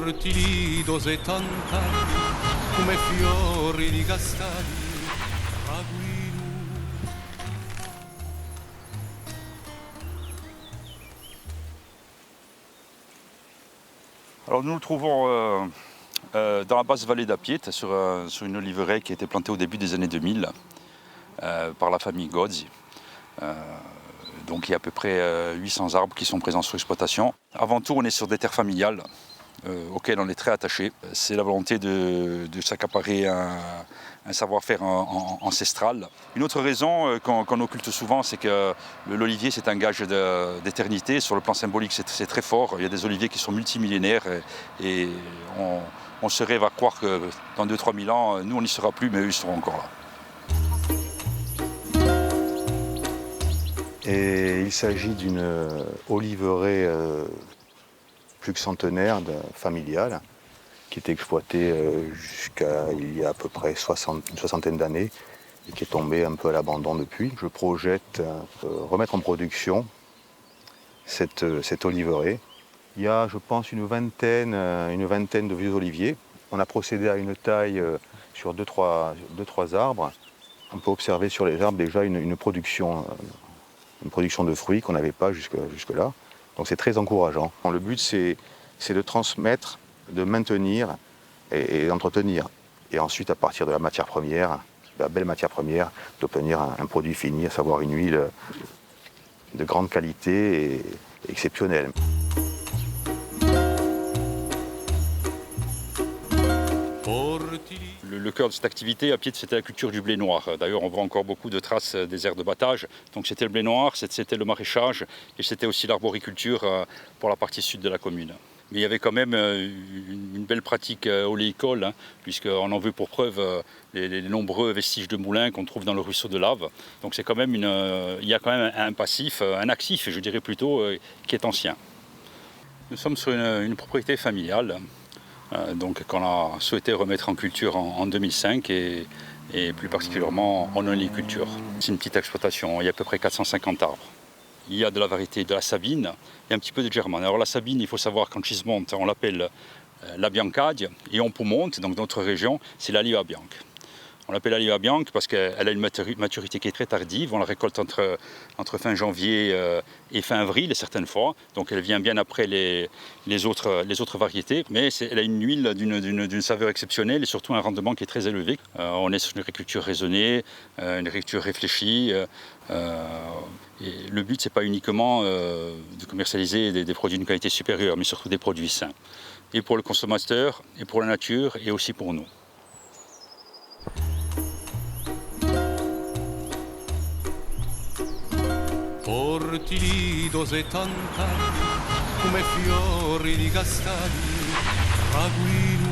Portilido e tantali, come fiori di castagni, aguilu. Alors nous nous trouvons dans la basse vallée d'Apiet, sur une oliveraie qui a été plantée au début des années 2000 par la famille Gozzi. Donc il y a à peu près 800 arbres qui sont présents sur l'exploitation. Avant tout, on est sur des terres familiales auxquelles on est très attaché. C'est la volonté de s'accaparer un savoir-faire ancestral. Une autre raison qu'on occulte souvent, c'est que l'olivier, c'est un gage d'éternité. Sur le plan symbolique, c'est très fort. Il y a des oliviers qui sont multimillénaires et on se rêve à croire que dans 2-3 000 ans, nous, on n'y sera plus, mais eux, ils seront encore là. Et il s'agit d'une oliveraie plus que centenaire, familiale, qui était exploitée jusqu'à il y a à peu près une soixantaine d'années et qui est tombée un peu à l'abandon depuis. Je projette remettre en production cette oliveraie. Il y a, je pense, une vingtaine de vieux oliviers. On a procédé à une taille sur 2-3 arbres. On peut observer sur les arbres déjà une production de fruits qu'on n'avait pas jusque-là. Donc c'est très encourageant. Le but, c'est de transmettre, de maintenir et d'entretenir. Et ensuite, à partir de la matière première, de la belle matière première, d'obtenir un produit fini, à savoir une huile de grande qualité et exceptionnelle. Le cœur de cette activité à Piet, c'était la culture du blé noir. D'ailleurs, on voit encore beaucoup de traces des aires de battage. Donc c'était le blé noir, c'était le maraîchage et c'était aussi l'arboriculture pour la partie sud de la commune. Mais il y avait quand même une belle pratique oléicole, puisqu'on en veut pour preuve les nombreux vestiges de moulins qu'on trouve dans le ruisseau de Lave. Donc c'est quand même il y a quand même un passif, un actif, je dirais plutôt, qui est ancien. Nous sommes sur une propriété familiale. Donc qu'on a souhaité remettre en culture en 2005 et plus particulièrement en oléiculture. C'est une petite exploitation, il y a à peu près 450 arbres. Il y a de la variété de la Sabine et un petit peu de Germane. Alors la Sabine, il faut savoir quand il se monte, on l'appelle la Biancadia et on monte, donc dans notre région, c'est la Liva Bianca. On l'appelle la Liva Bianca parce qu'elle a une maturité qui est très tardive. On la récolte entre fin janvier et fin avril, certaines fois. Donc elle vient bien après les autres variétés. Mais elle a une huile d'une saveur exceptionnelle et surtout un rendement qui est très élevé. On est sur une agriculture raisonnée, une agriculture réfléchie. Et le but, ce n'est pas uniquement de commercialiser des produits d'une qualité supérieure, mais surtout des produits sains. Et pour le consommateur, et pour la nature, et aussi pour nous. Portilido e tantali, come fiori di castagni, aguilu.